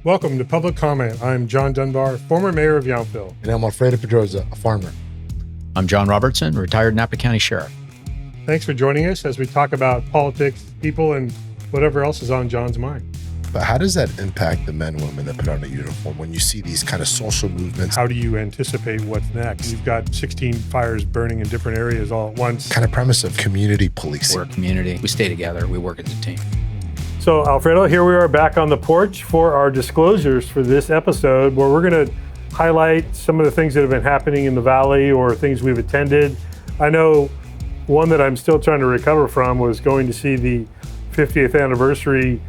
Welcome to Public Comment. I'm John Dunbar, former mayor of Yountville. And I'm Alfredo Pedroza, a farmer. I'm John Robertson, retired Napa County Sheriff. Thanks for joining us as we talk about politics, people, and whatever else is on John's mind. But how does that impact the men and women that put on a uniform when you see these kind of social movements? How do you anticipate what's next? You've got 16 fires burning in different areas all at once. Kind of premise of community policing. We're a community. We stay together. We work as a team. So, Alfredo, here we are back on the porch for our disclosures for this episode, where we're going to highlight some of the things that have been happening in the Valley or things we've attended. I know one that I'm still trying to recover from was going to see the 50th anniversary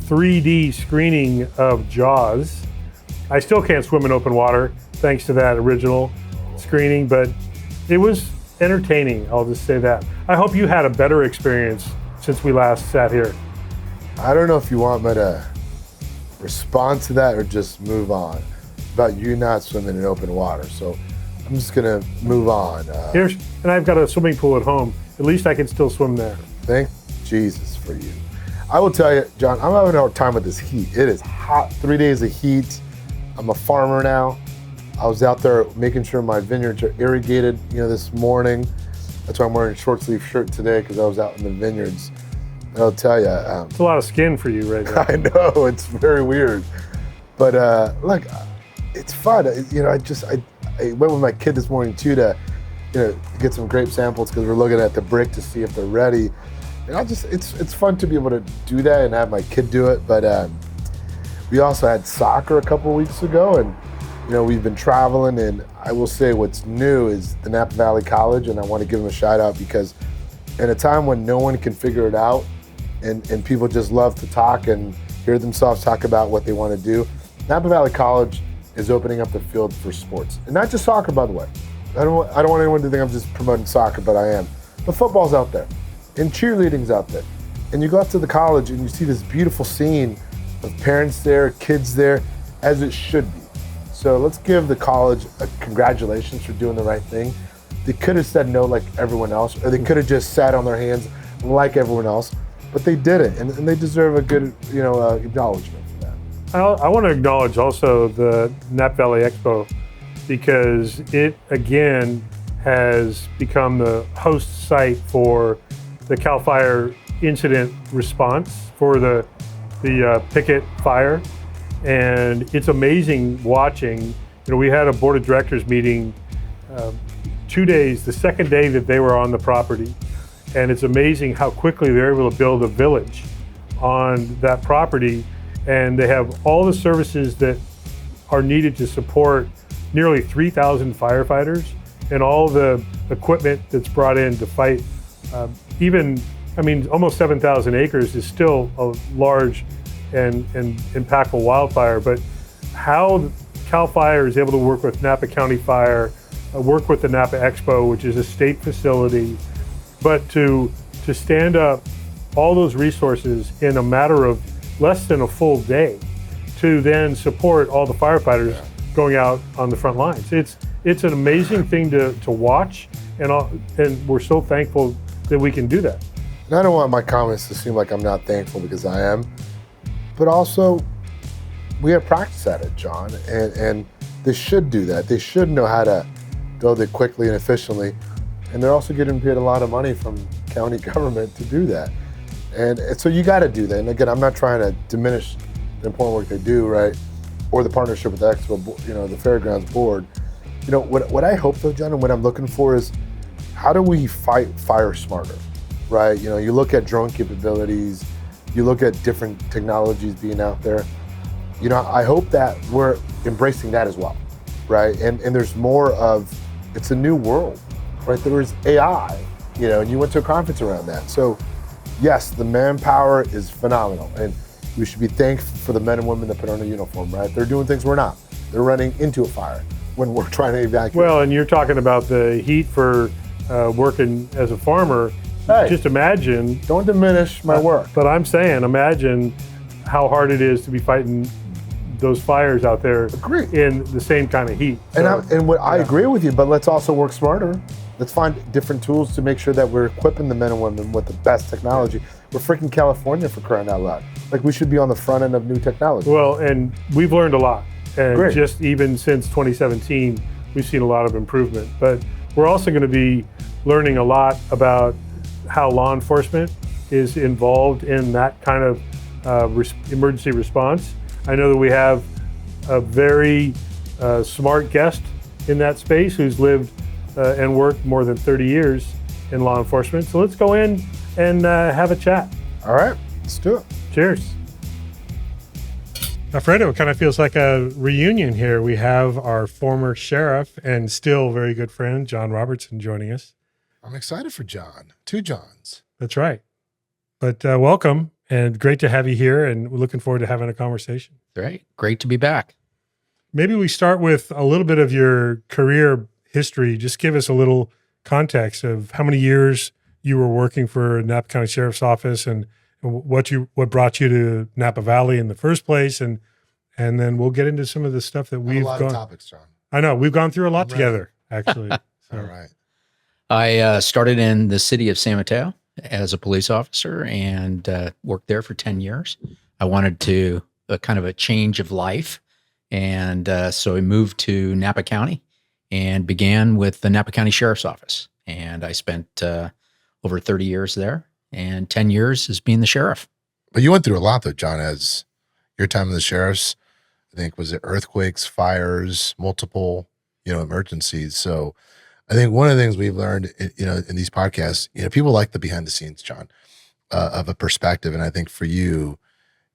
3D screening of Jaws. I still can't swim in open water thanks to that original screening, but it was entertaining, I'll just say that. I hope you had a better experience since we last sat here. I don't know if you want me to respond to that or just move on about you not swimming in open water. So I'm just going to move on. And I've got a swimming pool at home. At least I can still swim there. Thank Jesus for you. I will tell you, John, I'm having a hard time with this heat. It is hot, 3 days of heat. I'm a farmer now. I was out there making sure my vineyards are irrigated, this morning. That's why I'm wearing a short sleeve shirt today, because I was out in the vineyards. And I'll tell you. It's a lot of skin for you right now. I know, it's very weird. But look, it's fun. I went with my kid this morning too to, get some grape samples because we're looking at the brick to see if they're ready. And it's fun to be able to do that and have my kid do it. But we also had soccer a couple of weeks ago, and we've been traveling. And I will say what's new is the Napa Valley College, and I want to give them a shout out because in a time when no one can figure it out, and people just love to talk and hear themselves talk about what they want to do, Napa Valley College is opening up the field for sports. And not just soccer, by the way. I don't want anyone to think I'm just promoting soccer, but I am. But football's out there, and cheerleading's out there. And you go up to the college and you see this beautiful scene of parents there, kids there, as it should be. So let's give the college a congratulations for doing the right thing. They could have said no like everyone else, or they could have just sat on their hands like everyone else, but they didn't, and they deserve a good, acknowledgement for that. I want to acknowledge also the Napa Valley Expo, because it again has become the host site for the CAL FIRE incident response for the Pickett fire, and it's amazing watching. We had a board of directors meeting 2 days, the second day that they were on the property. And it's amazing how quickly they're able to build a village on that property. And they have all the services that are needed to support nearly 3,000 firefighters and all the equipment that's brought in to fight. Almost 7,000 acres is still a large and impactful wildfire. But how CAL FIRE is able to work with Napa County Fire, work with the Napa Expo, which is a state facility, but to stand up all those resources in a matter of less than a full day to then support all the firefighters going out on the front lines. It's an amazing thing to watch, and we're so thankful that we can do that. And I don't want my comments to seem like I'm not thankful, because I am, but also we have practice at it, John, and they should do that. They should know how to build it quickly and efficiently. And they're also getting paid a lot of money from county government to do that. And so you got to do that. And again, I'm not trying to diminish the important work they do, right? Or the partnership with the Expo, the Fairgrounds Board. What I hope though, John, and what I'm looking for is how do we fight fire smarter, right? You look at drone capabilities, you look at different technologies being out there. I hope that we're embracing that as well, right? And there's more of, it's a new world. Right, there was AI, and you went to a conference around that. So yes, the manpower is phenomenal, and we should be thankful for the men and women that put on a uniform, right? They're doing things we're not. They're running into a fire when we're trying to evacuate. Well, and you're talking about the heat for working as a farmer. Hey, just imagine. Don't diminish my work. But I'm saying, imagine how hard it is to be fighting those fires out there. Agree. In the same kind of heat. So, I agree with you, but let's also work smarter. Let's find different tools to make sure that we're equipping the men and women with the best technology. We're freaking California, for crying out loud. Like, we should be on the front end of new technology. Well, and we've learned a lot. And Great. just even since 2017, we've seen a lot of improvement. But we're also going to be learning a lot about how law enforcement is involved in that kind of emergency response. I know that we have a very smart guest in that space who's lived and worked more than 30 years in law enforcement. So let's go in and have a chat. All right, let's do it. Cheers. Alfredo, it kind of feels like a reunion here. We have our former sheriff and still very good friend, John Robertson, joining us. I'm excited for John. 2 Johns. That's right. But welcome, and great to have you here, and we're looking forward to having a conversation. Great. Great to be back. Maybe we start with a little bit of your career history. Just give us a little context of how many years you were working for Napa County Sheriff's Office and what brought you to Napa Valley in the first place, and then we'll get into some of the stuff that we've a lot of topics, John. I know we've gone through a lot Right. together, actually. So, All right. I started in the city of San Mateo as a police officer and worked there for 10 years. I wanted to kind of a change of life. And so I moved to Napa County and began with the Napa County Sheriff's Office. And I spent over 30 years there and 10 years as being the sheriff. But you went through a lot, though, John, as your time in the sheriff's. I think, was it earthquakes, fires, multiple, emergencies. So I think one of the things we've learned, in these podcasts, people like the behind the scenes, John, of a perspective. And I think for you,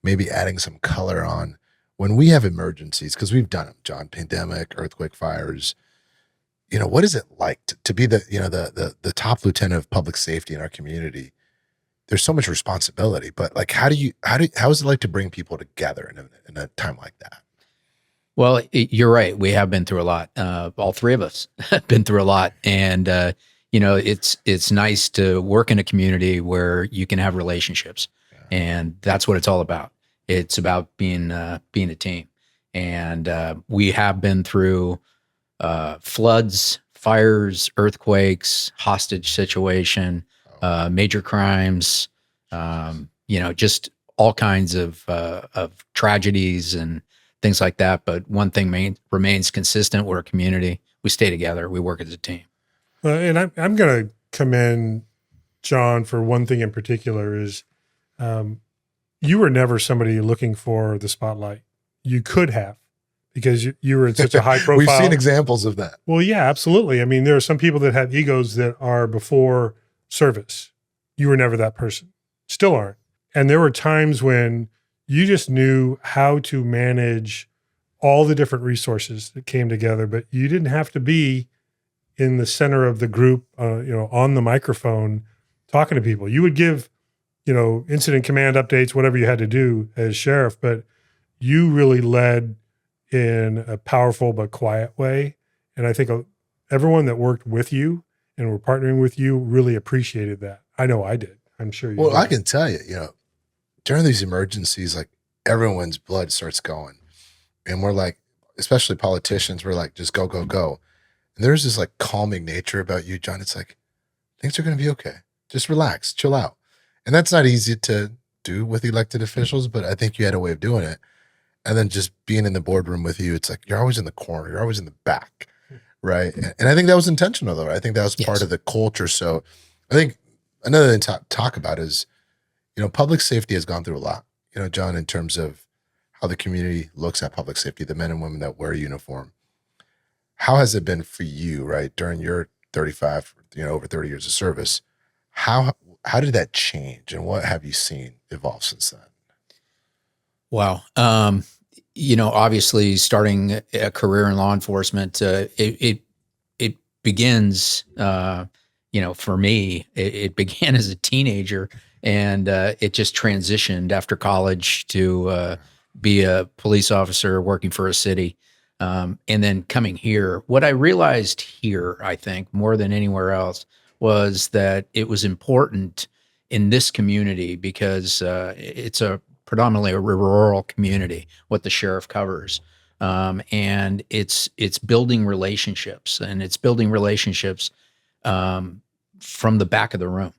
maybe adding some color on when we have emergencies, because we've done them, John, pandemic, earthquake, fires, what is it like to be the top lieutenant of public safety in our community? There's so much responsibility, but like, how is it like to bring people together in a time like that? Well, you're right. We have been through a lot. All three of us have been through a lot. And, it's nice to work in a community where you can have relationships. Yeah. And that's what it's all about. It's about being a team. And we have been through floods, fires, earthquakes, hostage situation, major crimes, just all kinds of tragedies and things like that. But one thing remains consistent. We're a community. We stay together. We work as a team. And I'm going to commend John for one thing in particular is you were never somebody looking for the spotlight. You could have, because you were in such a high profile. We've seen examples of that. Well, yeah, absolutely. I mean, there are some people that have egos that are before service. You were never that person. Still aren't. And there were times when you just knew how to manage all the different resources that came together, but you didn't have to be in the center of the group, on the microphone talking to people. You would give, incident command updates, whatever you had to do as sheriff, but you really led in a powerful but quiet way. And I think everyone that worked with you and were partnering with you really appreciated that. I know I did. I'm sure you did. Well, I can tell you, during these emergencies, like everyone's blood starts going. And we're like, especially politicians, we're like, just go, go, go. And there's this like calming nature about you, John. It's like, things are going to be okay. Just relax, chill out. And that's not easy to do with elected officials, but I think you had a way of doing it. And then just being in the boardroom with you, it's like, you're always in the corner. You're always in the back, right? And I think that was intentional, though. I think that was part of the culture. So I think another thing to talk about is, public safety has gone through a lot, John, in terms of how the community looks at public safety, the men and women that wear a uniform. How has it been for you, right, during your 35, over 30 years of service? How did that change, and what have you seen evolve since then? Wow. Obviously starting a career in law enforcement, it begins, for me, it began as a teenager, and it just transitioned after college to be a police officer working for a city. And then coming here, what I realized here, I think, more than anywhere else, was that it was important in this community because it's predominantly a rural community, what the sheriff covers. And it's building relationships, and it's building relationships from the back of the room.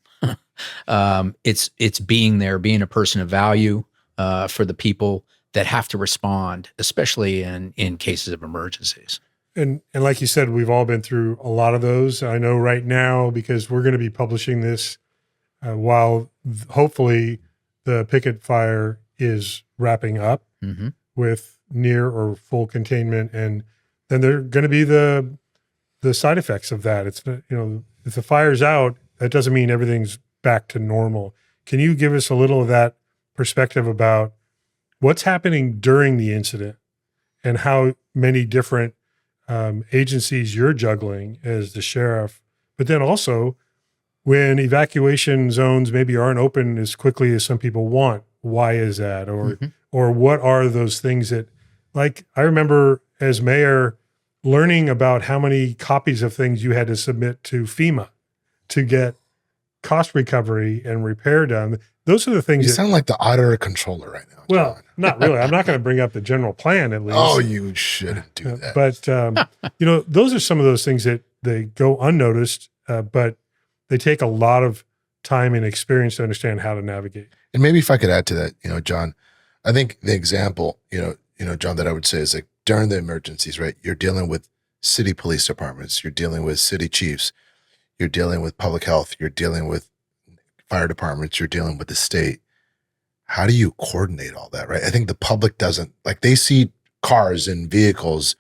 It's being there, being a person of value for the people that have to respond, especially in cases of emergencies. And like you said, we've all been through a lot of those. I know right now, because we're going to be publishing this while hopefully the picket fire is wrapping up with near or full containment, and then there are going to be the side effects of that. It's, if the fire's out, that doesn't mean everything's back to normal. Can you give us a little of that perspective about what's happening during the incident and how many different agencies you're juggling as the sheriff, but then also when evacuation zones maybe aren't open as quickly as some people want, why is that? Or what are those things that, like, I remember as mayor learning about how many copies of things you had to submit to FEMA to get cost recovery and repair done. Those are the things You sound like the auditor controller right now, well, John. not really. I'm not going to bring up the general plan at least. Oh, you shouldn't do that. But, those are some of those things that they go unnoticed, but they take a lot of time and experience to understand how to navigate. And maybe if I could add to that, John, I think the example, John, that I would say is like during the emergencies, right? You're dealing with city police departments, you're dealing with city chiefs, you're dealing with public health, you're dealing with fire departments, you're dealing with the state. How do you coordinate all that, right? I think the public doesn't, like, they see cars and vehicles,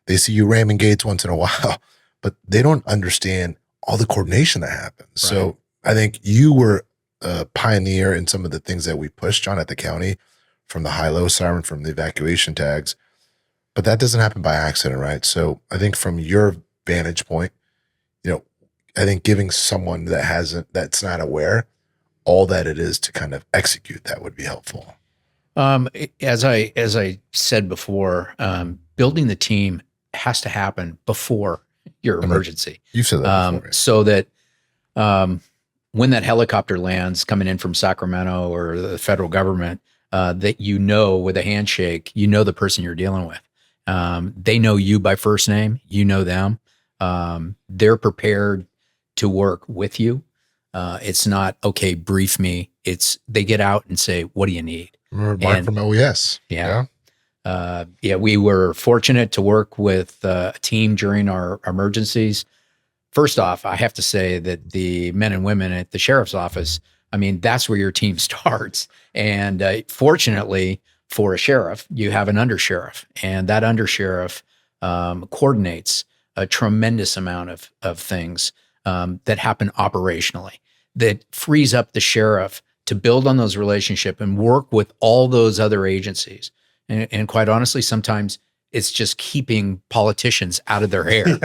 they see you ramming gates once in a while, but they don't understand all the coordination that happens. Right. So I think you were a pioneer in some of the things that we pushed, John, at the county, from the high-low siren, from the evacuation tags, but that doesn't happen by accident, right? So I think from your vantage point, I think giving someone that's not aware all that it is to kind of execute that would be helpful. As I said before, building the team has to happen before your emergency. You've said that before. So that when that helicopter lands coming in from Sacramento or the federal government, that with a handshake, the person you're dealing with. They know you by first name, you know them. They're prepared to work with you. It's not, okay, brief me. It's they get out and say, what do you need? Remember Mark from OES. Yeah. We were fortunate to work with a team during our emergencies. First off, I have to say that the men and women at the sheriff's office, that's where your team starts. And fortunately for a sheriff, you have an undersheriff, and that undersheriff coordinates a tremendous amount of things that happen operationally, that frees up the sheriff to build on those relationships and work with all those other agencies. And quite honestly, sometimes it's just keeping politicians out of their hair.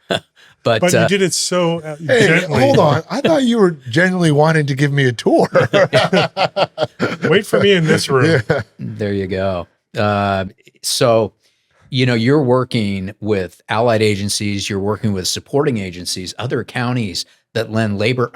Yeah. But you did it so gently. Hold on. I thought you were genuinely wanting to give me a tour. Wait for me in this room. Yeah. There you go. So, you're working with allied agencies, you're working with supporting agencies, other counties that lend labor.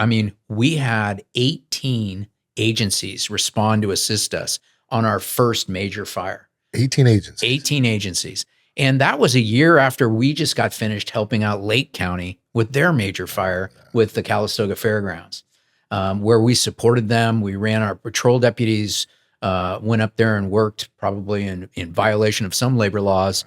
We had 18 agencies respond to assist us on our first major fire. 18 agencies. 18 agencies. And that was a year after we just got finished helping out Lake County with their major fire with the Calistoga Fairgrounds, where we supported them. We ran our patrol deputies, went up there and worked probably in violation of some labor laws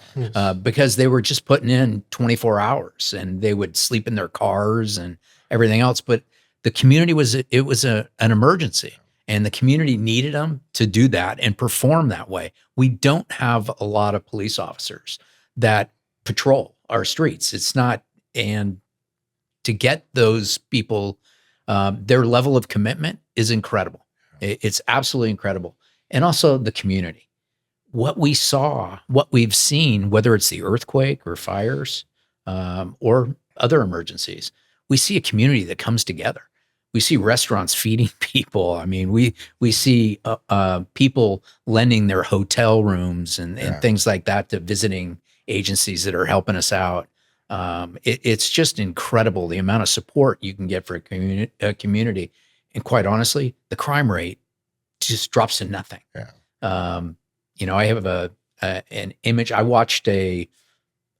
because they were just putting in 24 hours and they would sleep in their cars and everything else. But the community was an emergency. And the community needed them to do that and perform that way. We don't have a lot of police officers that patrol our streets. It's not, and to get those people, their level of commitment is incredible. It's absolutely incredible. And also the community. What we saw, what we've seen, whether it's the earthquake or fires or other emergencies, we see a community that comes together. We see restaurants feeding people. We see people lending their hotel rooms and things like that to visiting agencies that are helping us out. It's just incredible the amount of support you can get for a community. And quite honestly, the crime rate just drops to nothing. Yeah. I have an image. I watched a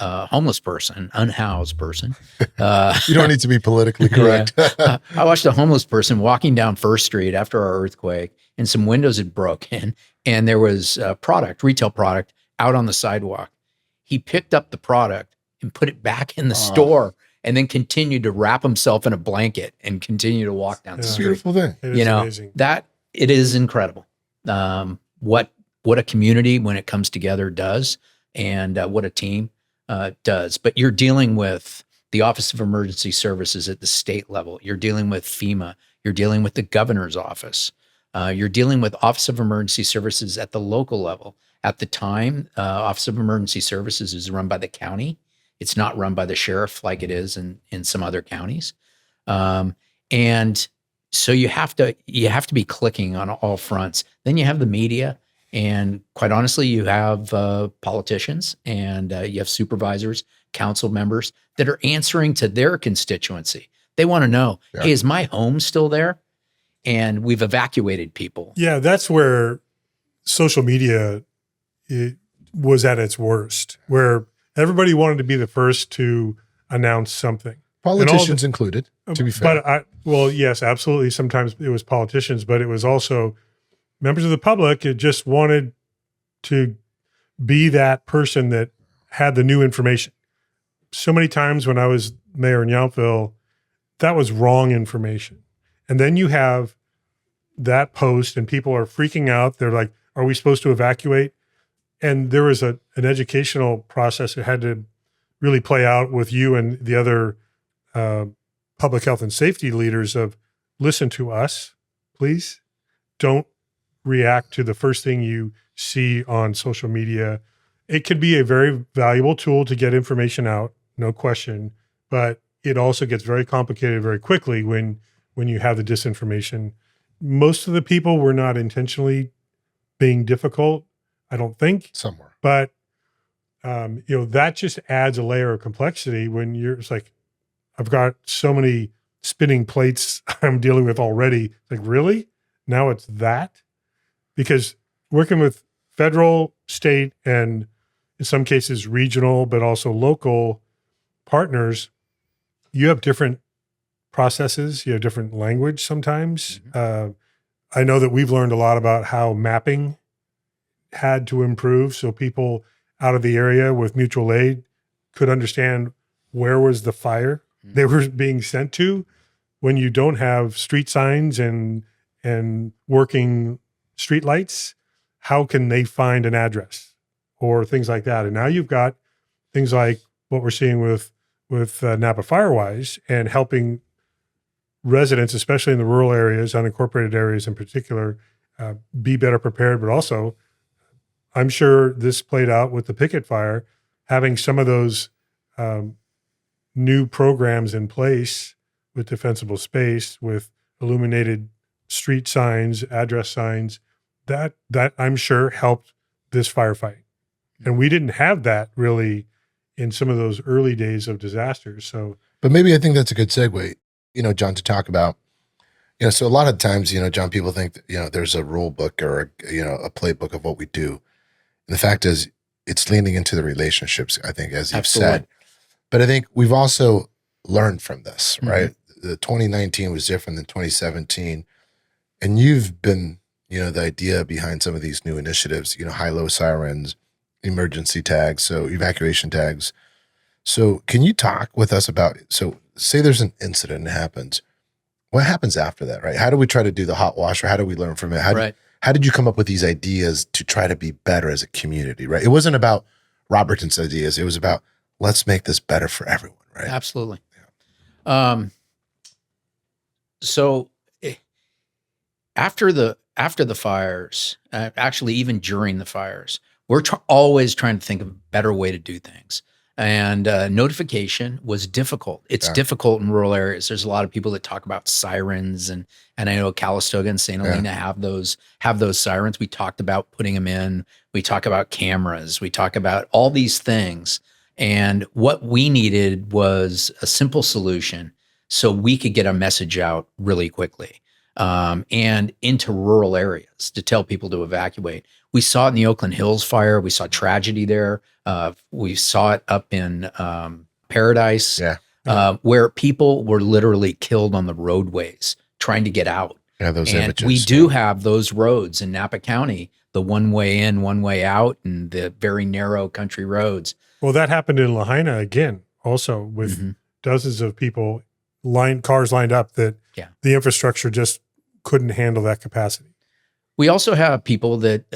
homeless person, unhoused person. You don't need to be politically correct. I watched a homeless person walking down First Street after our earthquake, and some windows had broken, and there was retail product out on the sidewalk. He picked up the product and put it back in the store, and then continued to wrap himself in a blanket and continue to walk down the It's a street. beautiful thing. It is amazing. That it is incredible. What a community when it comes together does, and what a team does. But you're dealing with the Office of Emergency Services at the state level. You're dealing with FEMA. You're dealing with the governor's office. You're dealing with Office of Emergency Services at the local level. At the time, Office of Emergency Services is run by the county. It's not run by the sheriff like it is in some other counties. And so you have to be clicking on all fronts. Then you have the media, and quite honestly, you have politicians, and you have supervisors, council members that are answering to their constituency. They want to know, hey, is my home still there? And we've evacuated people. Yeah, that's where social media was at its worst, where everybody wanted to be the first to announce something. Politicians included, to be fair. But yes, absolutely. Sometimes it was politicians, but it was also members of the public that just wanted to be that person that had the new information. So many times when I was mayor in Yountville, that was wrong information. And then you have that post and people are freaking out. They're like, are we supposed to evacuate? And there was an educational process that had to really play out with you and the other public health and safety leaders of listen to us, please. Don't react to the first thing you see on social media. It can be a very valuable tool to get information out, no question, but it also gets very complicated very quickly when you have the disinformation. Most of the people were not intentionally being difficult, I don't think. Somewhere. But, that just adds a layer of complexity when it's like, I've got so many spinning plates I'm dealing with already. Like, really? Now it's that? Because working with federal, state, and in some cases regional, but also local partners, you have different processes, you have different language sometimes. Mm-hmm. I know that we've learned a lot about how mapping had to improve so people out of the area with mutual aid could understand where was the fire they were being sent to. When you don't have street signs and working street lights, how can they find an address or things like that? And now you've got things like what we're seeing with Napa Firewise and helping residents, especially in the rural areas, unincorporated areas in particular, be better prepared. But also, I'm sure this played out with the Picket Fire, having some of those new programs in place with defensible space, with illuminated street signs, address signs, that I'm sure helped this firefight. And we didn't have that really in some of those early days of disasters. So, but maybe I think that's a good segue, John, to talk about, so a lot of times, John, people think that, there's a rule book or, a playbook of what we do. And the fact is it's leaning into the relationships, I think, as you've said. But I think we've also learned from this, right? The 2019 was different than 2017. And you've been, the idea behind some of these new initiatives, high-low sirens, emergency tags, so evacuation tags. So can you talk with us about, so say there's an incident that happens. What happens after that, right? How do we try to do the hot wash, or how do we learn from it? How did you come up with these ideas to try to be better as a community, right? It wasn't about Robertson's ideas. It was about, let's make this better for everyone, right? Absolutely. Yeah. So after the fires, actually even during the fires, we're always trying to think of a better way to do things. And notification was difficult. It's difficult in rural areas. There's a lot of people that talk about sirens, and I know Calistoga and St. Helena have those sirens. We talked about putting them in. We talk about cameras. We talk about all these things. And what we needed was a simple solution so we could get a message out really quickly and into rural areas to tell people to evacuate. We saw it in the Oakland Hills fire. We saw tragedy there. We saw it up in Paradise, where people were literally killed on the roadways trying to get out. Yeah, those and images. We do have those roads in Napa County, the one way in, one way out, and the very narrow country roads. Well, that happened in Lahaina again, also with dozens of people, cars lined up that the infrastructure just couldn't handle that capacity. We also have people that,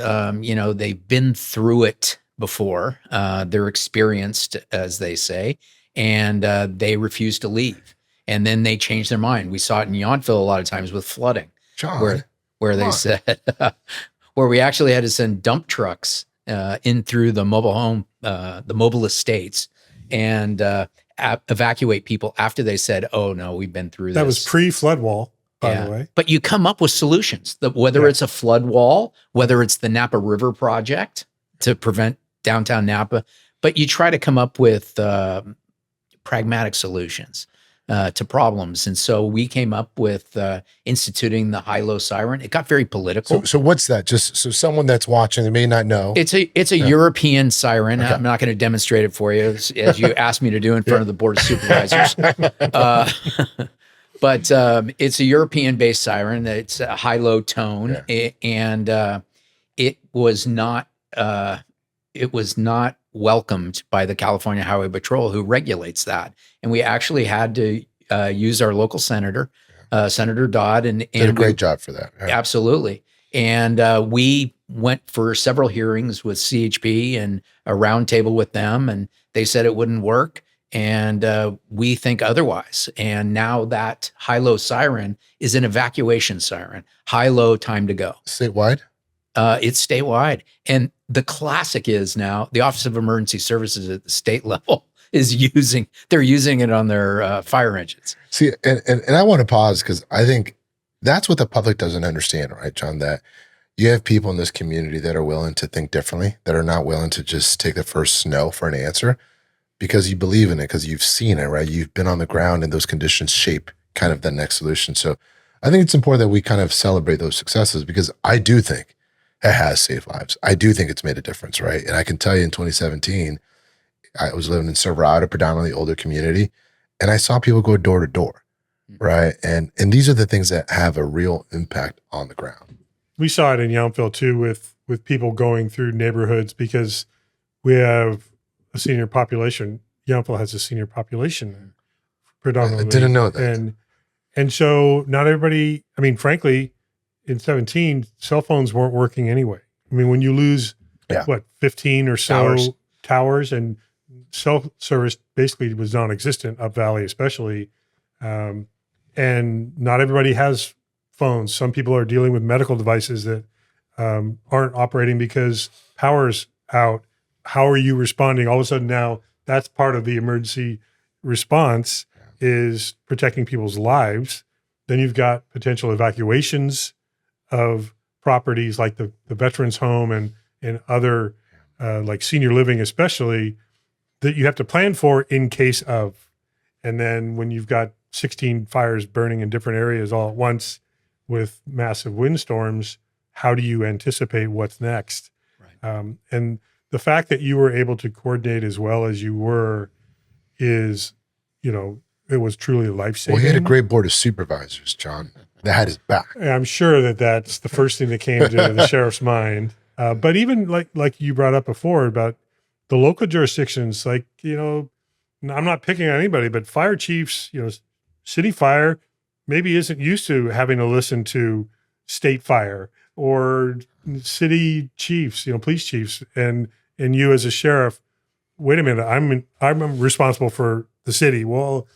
they've been through it before. They're experienced, as they say, and they refuse to leave. And then they change their mind. We saw it in Yountville a lot of times with flooding, John, where they said, where we actually had to send dump trucks in through the mobile home, the mobile estates, and evacuate people after they said, "Oh no, we've been through this." That was pre-flood wall, by the way. But you come up with solutions. Whether it's a flood wall, whether it's the Napa River project to prevent downtown Napa, but you try to come up with pragmatic solutions to problems. And so we came up with instituting the high-low siren. It got very political. So what's that? Just so someone that's watching, they may not know. It's a European siren. Okay. I'm not going to demonstrate it for you as you asked me to do in front of the Board of Supervisors. But it's a European-based siren. It's a high-low tone, and it was not welcomed by the California Highway Patrol, who regulates that. And we actually had to use our local senator, Senator Dodd, and did a great job for that. Yeah. Absolutely. And we went for several hearings with CHP and a roundtable with them, and they said it wouldn't work. And we think otherwise. And now that high-low siren is an evacuation siren, high-low time to go. Statewide? It's statewide. And the classic is now the Office of Emergency Services at the state level they're using it on their fire engines. See, and I want to pause because I think that's what the public doesn't understand, right, John? That you have people in this community that are willing to think differently, that are not willing to just take the first no for an answer because you believe in it, because you've seen it, right? You've been on the ground and those conditions shape kind of the next solution. So I think it's important that we kind of celebrate those successes because I do think it has saved lives. I do think it's made a difference, right? And I can tell you in 2017, I was living in Silverado, predominantly older community, and I saw people go door to door, right? And these are the things that have a real impact on the ground. We saw it in Yountville too with people going through neighborhoods because we have a senior population. Yountville has a senior population predominantly. I didn't know that. And so not everybody, I mean, frankly, in 17, cell phones weren't working anyway. I mean, when you lose, 15 or so towers and cell service basically was non-existent up Valley, especially. And not everybody has phones. Some people are dealing with medical devices that aren't operating because power's out. How are you responding? All of a sudden now that's part of the emergency response is protecting people's lives. Then you've got potential evacuations of properties like the veterans home and other like senior living, especially, that you have to plan for in case of. And then when you've got 16 fires burning in different areas all at once with massive windstorms, how do you anticipate what's next? Right. And the fact that you were able to coordinate as well as you were is, it was truly life-saving. Well, he had a great board of supervisors, John, that had his back. I'm sure that's the first thing that came to the sheriff's mind. But even like you brought up before about the local jurisdictions, I'm not picking on anybody, but fire chiefs, city fire maybe isn't used to having to listen to state fire or city chiefs, police chiefs, and you as a sheriff, wait a minute, I'm responsible for the city. Well,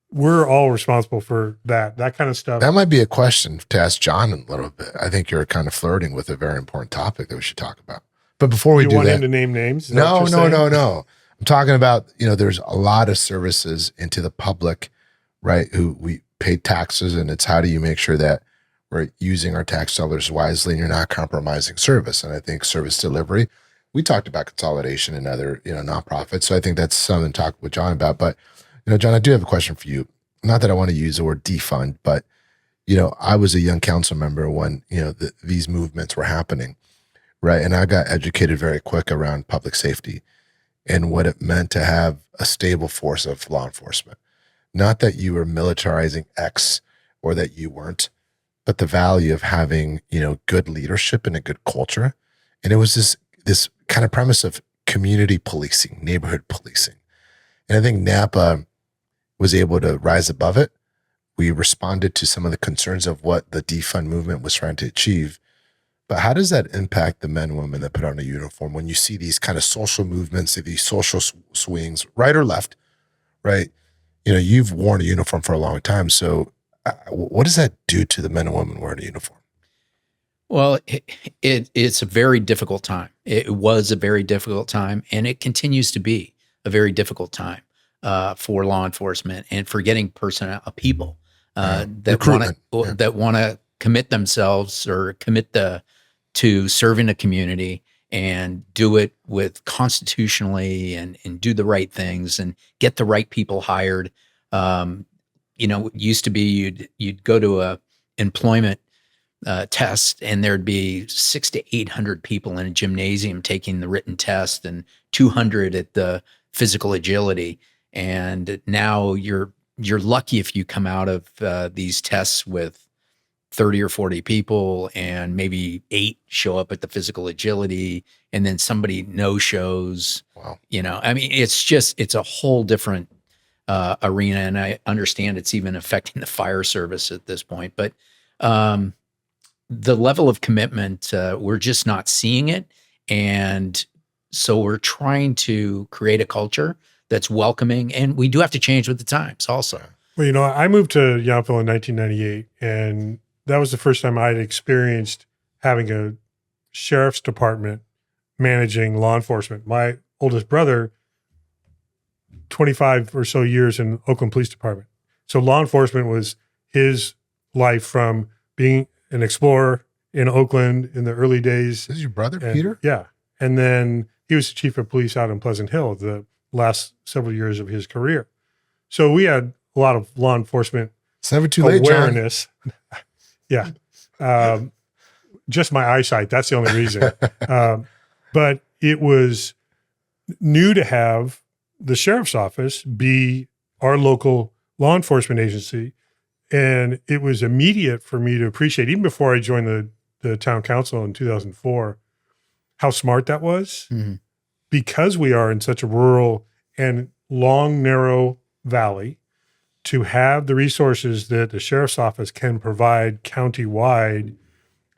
we're all responsible for that kind of stuff. That might be a question to ask John a little bit. I think you're kind of flirting with a very important topic that we should talk about. But before we do that, you want him to name names? No. I'm talking about, there's a lot of services into the public, right? Who we pay taxes, and it's how do you make sure that we're using our tax dollars wisely and you're not compromising service. And I think service delivery, we talked about consolidation and other, nonprofits. So I think that's something to talk with John about. But, John, I do have a question for you. Not that I want to use the word defund, but, I was a young council member when, these movements were happening. right? And I got educated very quick around public safety and what it meant to have a stable force of law enforcement. Not that you were militarizing X or that you weren't, but the value of having, good leadership and a good culture. And it was this kind of premise of community policing, neighborhood policing. And I think Napa was able to rise above it. We responded to some of the concerns of what the defund movement was trying to achieve. But how does that impact the men and women that put on a uniform when you see these kind of social movements, these social swings, right or left, right? You've worn a uniform for a long time. So what does that do to the men and women wearing a uniform? Well, it's a very difficult time. It was a very difficult time, and it continues to be a very difficult time for law enforcement and for getting people that want to commit themselves or commit to serving a community and do it with constitutionally and do the right things and get the right people hired. It used to be you'd go to a employment test and there'd be 600 to 800 people in a gymnasium taking the written test and 200 at the physical agility. And now you're lucky if you come out of these tests with 30 or 40 people and maybe 8 show up at the physical agility and then somebody no shows. Wow. It's a whole different arena. And I understand it's even affecting the fire service at this point, but the level of commitment, we're just not seeing it. And so we're trying to create a culture that's welcoming, and we do have to change with the times also. Well, I moved to Yountville in 1998, and that was the first time I had experienced having a sheriff's department managing law enforcement. My oldest brother, 25 or so years in Oakland Police Department. So law enforcement was his life from being an explorer in Oakland in the early days. This is your brother, Peter? Yeah. And then he was the chief of police out in Pleasant Hill the last several years of his career. So we had a lot of law enforcement It's never too late, awareness. Yeah. Just my eyesight. That's the only reason. But it was new to have the sheriff's office be our local law enforcement agency. And it was immediate for me to appreciate, even before I joined the town council in 2004, how smart that was. Mm-hmm. Because we are in such a rural and long, narrow valley, to have the resources that the sheriff's office can provide countywide.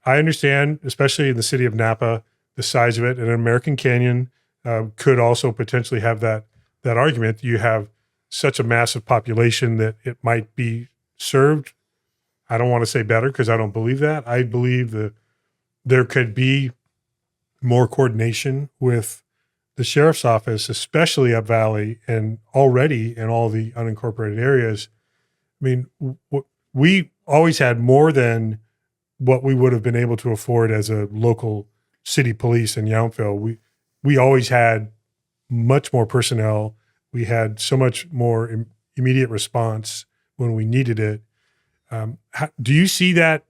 I understand, especially in the city of Napa, the size of it, and American Canyon could also potentially have that argument. You have such a massive population that it might be served. I don't want to say better because I don't believe that. I believe that there could be more coordination with the sheriff's office, especially up valley and already in all the unincorporated areas. I mean, we always had more than what we would have been able to afford as a local city police in Yountville. We always had much more personnel. We had so much more immediate response when we needed it. Do you see that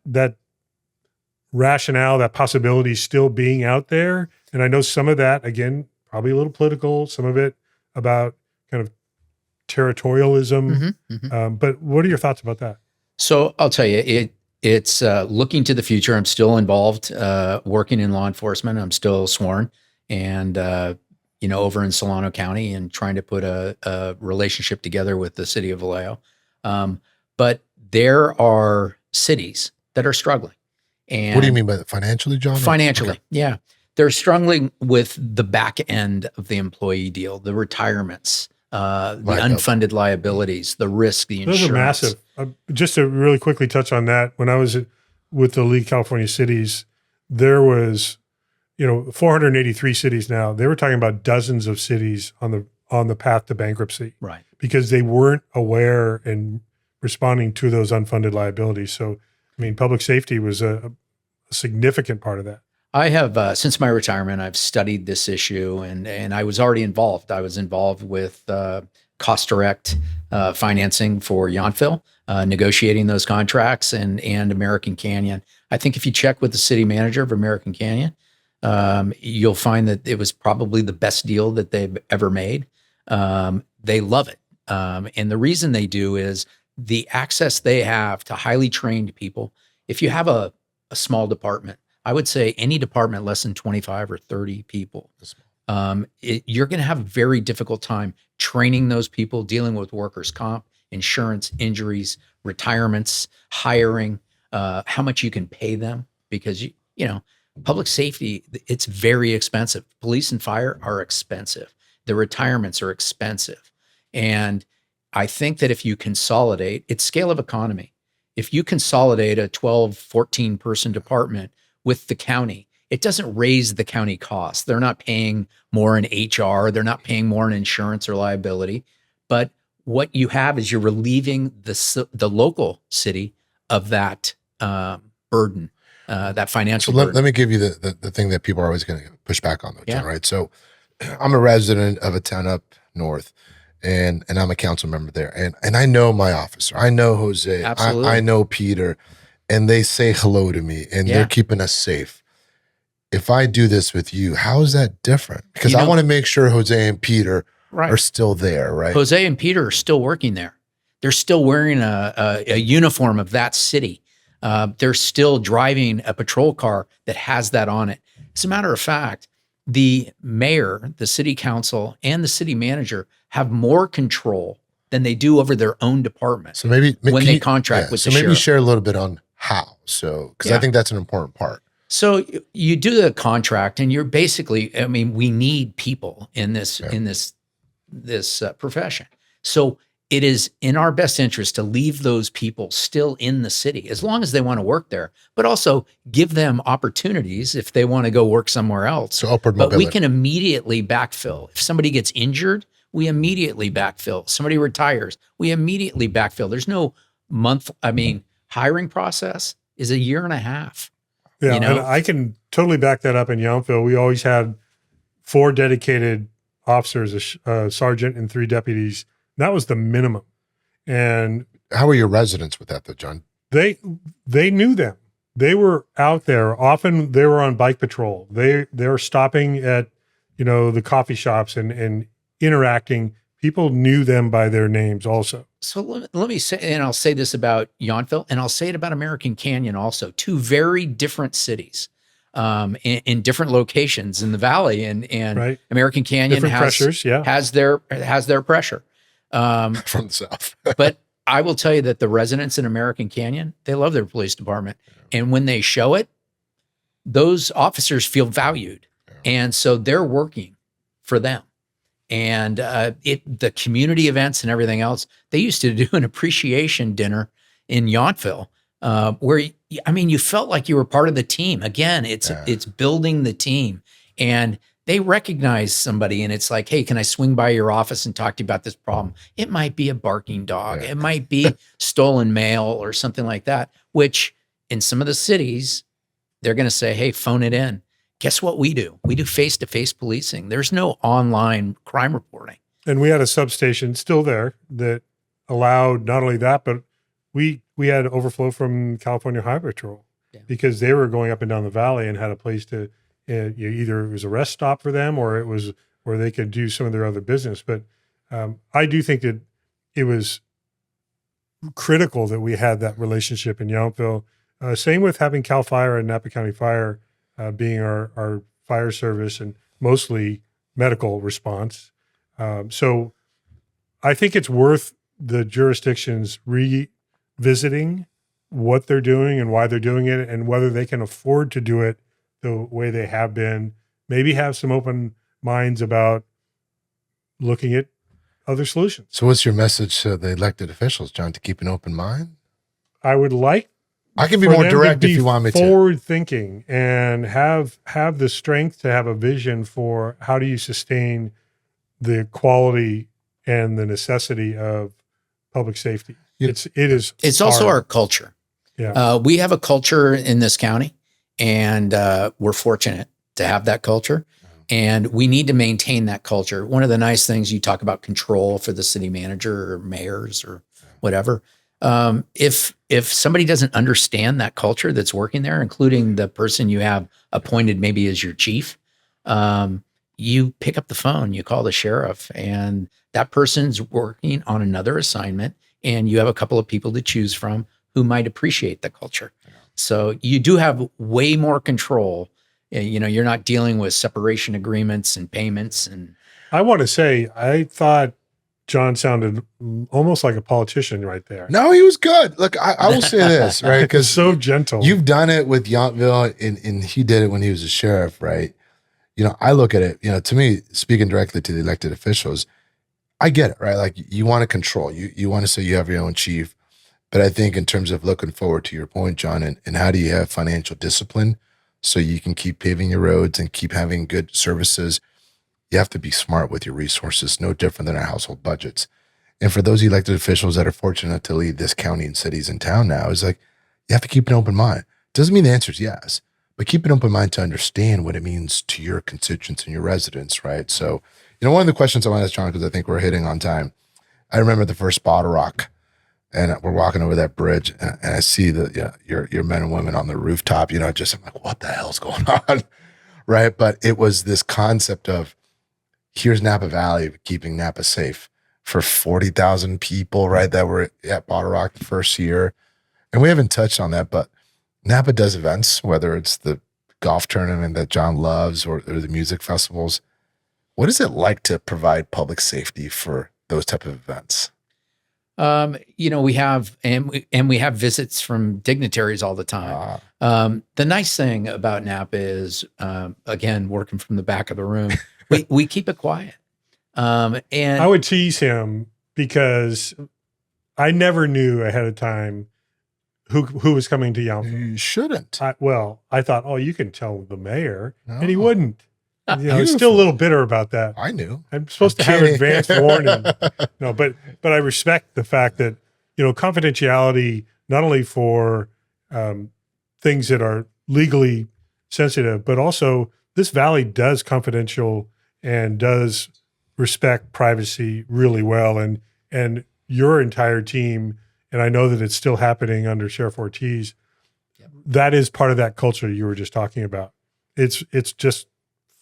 rationale, that possibility still being out there? And I know some of that, again, probably a little political, some of it about kind of territorialism. Mm-hmm, mm-hmm. But what are your thoughts about that? So I'll tell you, it's looking to the future. I'm still involved, working in law enforcement. I'm still sworn and, over in Solano County and trying to put a relationship together with the city of Vallejo. But there are cities that are struggling. And what do you mean by that? Financially, John? Financially, okay. Yeah. They're struggling with the back end of the employee deal, the retirements, the unfunded liabilities, the risk, the insurance. Those are massive. Just to really quickly touch on that, when I was with the League of California Cities, there was, 483 cities now. They were talking about dozens of cities on the path to bankruptcy, right? Because they weren't aware and responding to those unfunded liabilities. So, public safety was a significant part of that. I have, since my retirement, I've studied this issue and I was already involved. I was involved with cost direct financing for Yountville, negotiating those contracts and American Canyon. I think if you check with the city manager of American Canyon, You'll find that it was probably the best deal that they've ever made. They love it. And the reason they do is the access they have to highly trained people. If you have a small department, I would say any department less than 25 or 30 people, you're going to have a very difficult time training those people, dealing with workers' comp, insurance, injuries, retirements, hiring, how much you can pay them, because you know, public safety, it's very expensive. Police and fire are expensive. The retirements are expensive. And I think that if you consolidate, it's scale of economy. If you consolidate a 12, 14 person department with the county, it doesn't raise the county costs. They're not paying more in HR. They're not paying more in insurance or liability. But what you have is you're relieving the local city of that burden, that financial burden. Let me give you the thing that people are always going to push back on, though, John, Yeah. right? So I'm a resident of a town up north, and I'm a council member there. And I know my officer. I know Jose. Absolutely. I know Peter. And they say hello to me, and they're keeping us safe. If I do this with you, how is that different? Because I want to make sure Jose and Peter are still there, right? Jose and Peter are still working there. They're still wearing a uniform of that city. They're still driving a patrol car that has that on it. As a matter of fact, the mayor, the city council, and the city manager have more control than they do over their own department. So maybe when they contract with the maybe sheriff. share a little bit on how. So, because I think that's an important part. So you do the contract, and you're basically, I mean, we need people in this profession. So it is in our best interest to leave those people still in the city as long as they want to work there, but also give them opportunities if they want to go work somewhere else. So upward but mobility. we can immediately backfill. If somebody gets injured, we immediately backfill. Somebody retires, we immediately backfill. There's no hiring process is 1.5 years. Yeah, You know? and I can totally back that up in Yountville. We always had 4 dedicated officers, a sergeant and 3 deputies. That was the minimum. And How are your residents with that, though, John? they knew them. They were out there. Often they were on bike patrol. They were stopping at, the coffee shops and interacting. People knew them by their names also. So let me say, and I'll say this about Yountville, and I'll say it about American Canyon also, 2 very different cities in different locations in the valley, and Right. American Canyon Different pressures, yeah. has their pressure. From the South. But I will tell you that the residents in American Canyon, they love their police department. And when they show it, those officers feel valued. And so they're working for them. And the community events and everything else, they used to do an appreciation dinner in Yountville where, you felt like you were part of the team. Again, it's building the team. And they recognize somebody, and it's like, hey, can I swing by your office and talk to you about this problem? It might be a barking dog. It might be stolen mail or something like that, which in some of the cities, they're going to say, hey, phone it in. Guess what we do? We do face-to-face policing. There's no online crime reporting. And we had a substation still there that allowed not only that, but we had overflow from California Highway Patrol because they were going up and down the valley and had a place to, either it was a rest stop for them or it was where they could do some of their other business. But I do think that it was critical that we had that relationship in Yountville. Same with having Cal Fire and Napa County Fire being our fire service and mostly medical response. So I think it's worth the jurisdictions revisiting what they're doing and why they're doing it and whether they can afford to do it the way they have been. Maybe have some open minds about looking at other solutions. So what's your message to the elected officials, John, to keep an open mind? I would like I can be for more them direct to be if you want me to. forward thinking and have the strength to have a vision for how do you sustain the quality and the necessity of public safety. Yeah. It's also our culture. Yeah. We have a culture in this county, and we're fortunate to have that culture. And we need to maintain that culture. One of the nice things, you talk about control for the city manager or mayors or whatever. If somebody doesn't understand that culture that's working there, including the person you have appointed maybe as your chief, you pick up the phone, you call the sheriff, and that person's working on another assignment, and you have a couple of people to choose from who might appreciate the culture. So you do have way more control. You're not dealing with separation agreements and payments. And I want to say, I thought John sounded almost like a politician right there. No, he was good. Look, I will say this, right? Because so gentle. You've done it with Yountville, and he did it when he was a sheriff, right? I look at it, to me, speaking directly to the elected officials, I get it, right? Like, you want to control. You want to say you have your own chief. But I think in terms of looking forward to your point, John, and how do you have financial discipline so you can keep paving your roads and keep having good services, you have to be smart with your resources, no different than our household budgets. And for those elected officials that are fortunate to lead this county and cities and town now, is like, you have to keep an open mind. Doesn't mean the answer is yes, but keep an open mind to understand what it means to your constituents and your residents, right? So, one of the questions I want to ask John, because I think we're hitting on time, I remember the first bottle rock, and we're walking over that bridge, and I see your men and women on the rooftop, I'm like, what the hell's going on, right? But it was this concept of, here's Napa Valley keeping Napa safe for 40,000 people, right? That were at Bottle Rock the first year. And we haven't touched on that, but Napa does events, whether it's the golf tournament that John loves or the music festivals. What is it like to provide public safety for those type of events? We have, and we have visits from dignitaries all the time. The nice thing about Napa is, again, working from the back of the room, we keep it quiet. And I would tease him because I never knew ahead of time who was coming to Yountville. You shouldn't. I thought, you can tell the mayor, No. and he wouldn't. I'm still a little bitter about that. I knew. I'm supposed to have advanced warning. No, but I respect the fact that, confidentiality, not only for things that are legally sensitive, but also this valley does confidential and does respect privacy really well. And your entire team, and I know that it's still happening under Sheriff Ortiz, that is part of that culture you were just talking about. It's just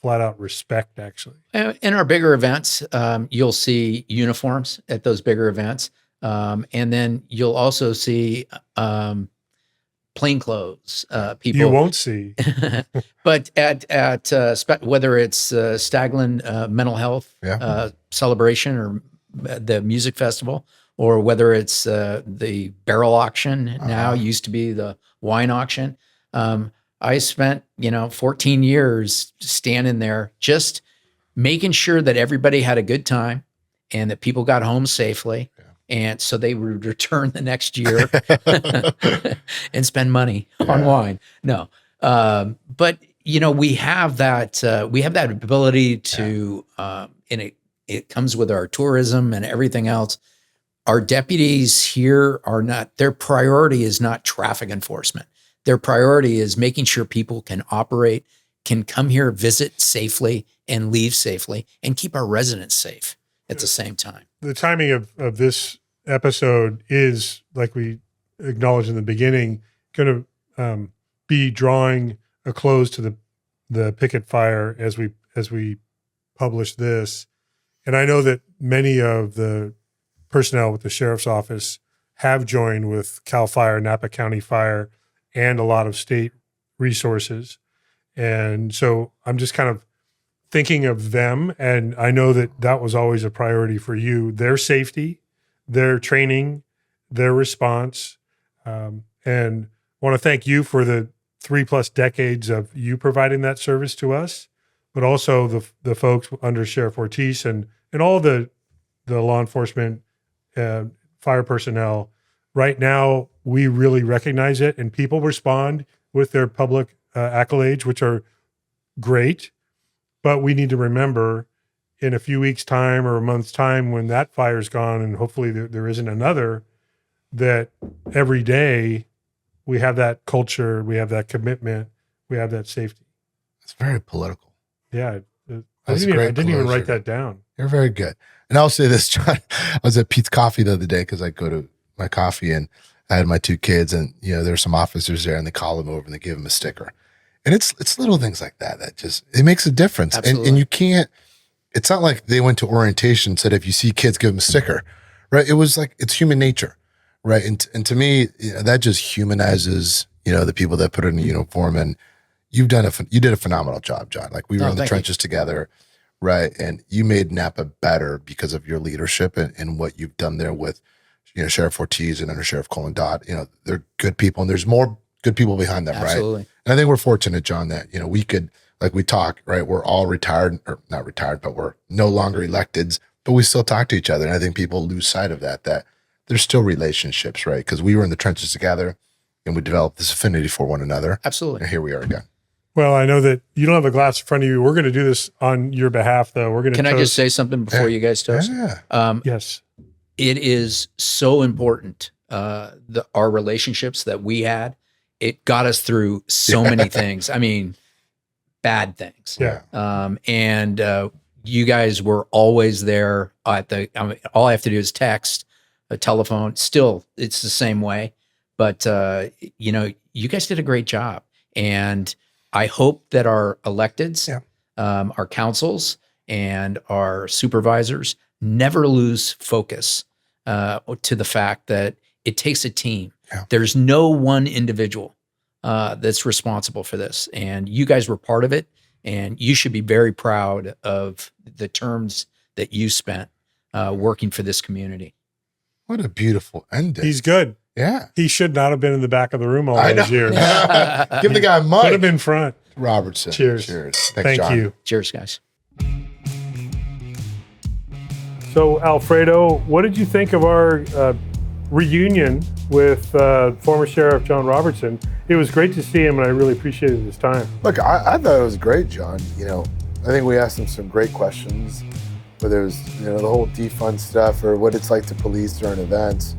flat out respect, actually. In our bigger events, you'll see uniforms at those bigger events. And then you'll also see plainclothes people. You won't see. But at whether it's Staglin Mental Health celebration or the music festival, or whether it's the barrel auction now, used to be the wine auction. I spent, 14 years standing there just making sure that everybody had a good time and that people got home safely. Yeah. And so they would return the next year and spend money on wine. No. But we have that ability to, and it comes with our tourism and everything else. Our deputies here their priority is not traffic enforcement. Their priority is making sure people can operate, can come here, visit safely, and leave safely, and keep our residents safe at the same time. The timing of this episode is, like we acknowledged in the beginning, going to be drawing a close to the picket fire as we publish this. And I know that many of the personnel with the sheriff's office have joined with CAL FIRE, Napa County Fire, and a lot of state resources. And so I'm just kind of thinking of them. And I know that was always a priority for you, their safety, their training, their response. And want to thank you for the 3+ decades of you providing that service to us, but also the folks under Sheriff Ortiz and all the law enforcement, fire personnel. Right now, we really recognize it, and people respond with their public accolades, which are great. But we need to remember in a few weeks' time or a month's time, when that fire's gone, and hopefully there isn't another, that every day we have that culture, we have that commitment, we have that safety. It's very political. Yeah. I didn't even write that down. You're very good. And I'll say this, John, I was at Pete's Coffee the other day because I go to my coffee, and I had my 2 kids, and there's some officers there, and they call them over and they give them a sticker. And it's little things like that just, it makes a difference. And you can't, it's not like they went to orientation and said, if you see kids, give them a sticker, right? It was like, it's human nature, right? And to me, that just humanizes, the people that put in a uniform. And you did a phenomenal job, John. Like, we were in the trenches together, right? And you made Napa better because of your leadership and what you've done there with, Sheriff Ortiz and Under Sheriff Colin Dodd. They're good people, and there's more good people behind them, Absolutely. right? And I think we're fortunate, John, that, we could, like we talk, right? We're all retired, or not retired, but we're no longer electeds, but we still talk to each other. And I think people lose sight of that there's still relationships, right? Because we were in the trenches together and we developed this affinity for one another. Absolutely. And here we are again. Well, I know that you don't have a glass in front of you. We're going to do this on your behalf, though. We're going to. Can I just say something before you guys toast? Yeah. Yes. It is so important. Our relationships that we had, it got us through so many things. I mean, bad things. Yeah. And you guys were always there all I have to do is text, a telephone. Still, it's the same way. But, you guys did a great job. And I hope that our electeds, our councils, and our supervisors never lose focus to the fact that it takes a team. Yeah. There's no one individual that's responsible for this. And you guys were part of it. And you should be very proud of the terms that you spent working for this community. What a beautiful ending. He's good. Yeah. He should not have been in the back of the room all those years. Give the guy a mic. Could have been front. Robertson. Cheers. Thanks, Thank John. you. Cheers, guys. So, Alfredo, what did you think of our reunion with former Sheriff John Robertson? It was great to see him, and I really appreciated his time. Look, I thought it was great, John. I think we asked him some great questions, whether it was, the whole defund stuff or what it's like to police during events.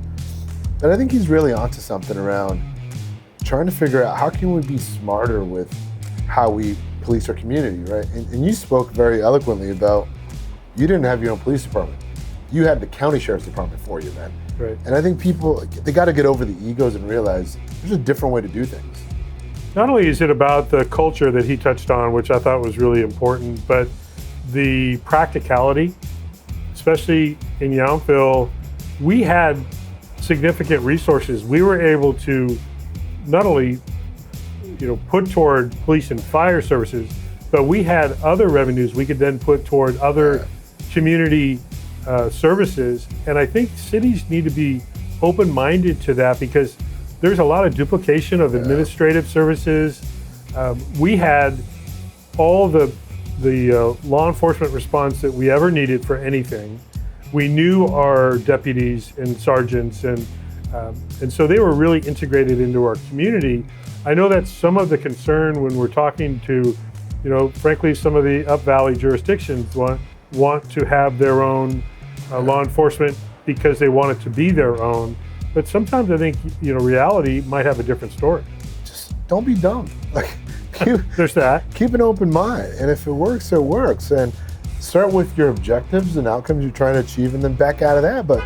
And I think he's really onto something around trying to figure out how can we be smarter with how we police our community, right? And you spoke very eloquently about you didn't have your own police department. You had the county sheriff's department for you then. Right. And I think people, they got to get over the egos and realize there's a different way to do things. Not only is it about the culture that he touched on, which I thought was really important, but the practicality, especially in Yountville, we had significant resources. We were able to not only, put toward police and fire services, but we had other revenues we could then put toward other community services. And I think cities need to be open-minded to that because there's a lot of duplication of administrative services. We had all the law enforcement response that we ever needed for anything. We knew our deputies and sergeants, and so they were really integrated into our community. I know that's some of the concern when we're talking to, frankly, some of the Up Valley jurisdictions want to have their own law enforcement because they want it to be their own. But sometimes I think, reality might have a different story. Just don't be dumb. There's that. Keep an open mind. And if it works, it works. And start with your objectives and outcomes you're trying to achieve and then back out of that. But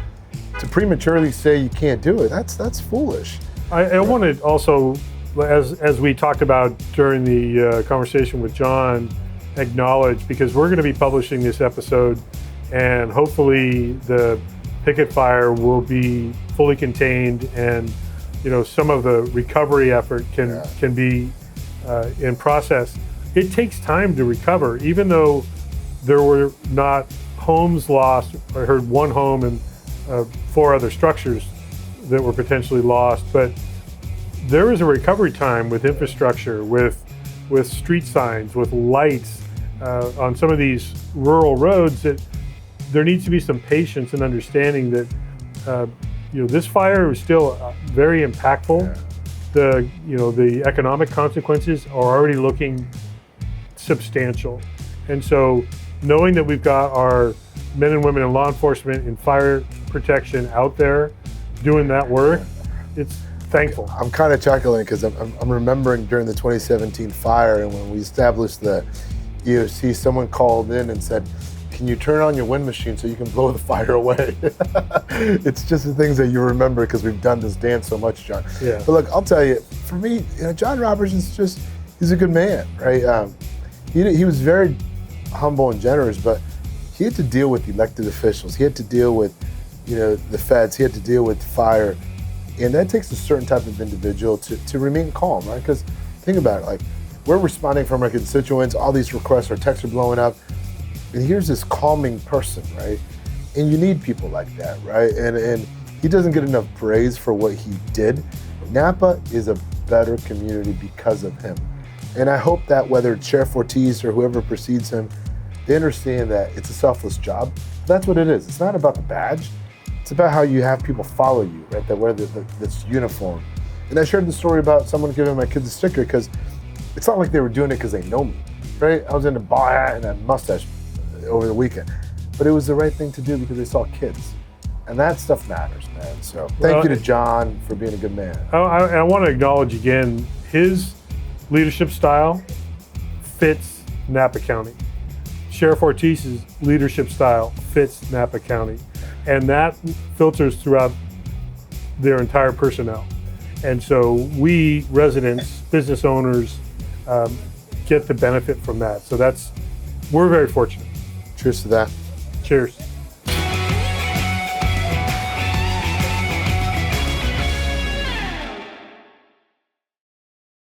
to prematurely say you can't do it, that's foolish. I want to also, as we talked about during the conversation with John, acknowledge, because we're going to be publishing this episode and hopefully the picket fire will be fully contained and some of the recovery effort can be in process. It takes time to recover, even though there were not homes lost. I heard one home and 4 other structures that were potentially lost, but there is a recovery time with infrastructure, with street signs, with lights on some of these rural roads, that there needs to be some patience and understanding that this fire is still very impactful. The economic consequences are already looking substantial, and so knowing that we've got our men and women in law enforcement and fire protection out there doing that work, it's thankful. I'm kind of chuckling because I'm remembering during the 2017 fire, and when we established the EOC, someone called in and said, can you turn on your wind machine so you can blow the fire away? It's just the things that you remember because we've done this dance so much, John. Yeah. But look, I'll tell you, for me, John Robertson's he's a good man, right? He was very humble and generous, but he had to deal with elected officials. He had to deal with, the feds. He had to deal with fire. And that takes a certain type of individual to remain calm, right? Because think about it, like, we're responding from our constituents, all these requests, our texts are blowing up, and here's this calming person, right? And you need people like that, right? And he doesn't get enough praise for what he did. Napa is a better community because of him. And I hope that whether it's Sheriff Ortiz or whoever precedes him, they understand that it's a selfless job. That's what it is. It's not about the badge. It's about how you have people follow you, right? That wear this uniform. And I shared the story about someone giving my kids a sticker because it's not like they were doing it because they know me, right? I was in a ball hat and a mustache over the weekend. But it was the right thing to do because they saw kids. And that stuff matters, man. So thank you to John for being a good man. I want to acknowledge again, his leadership style fits Napa County. Sheriff Ortiz's leadership style fits Napa County. And that filters throughout their entire personnel. And so we residents, business owners, get the benefit from that. So we're very fortunate. Cheers to that. Cheers.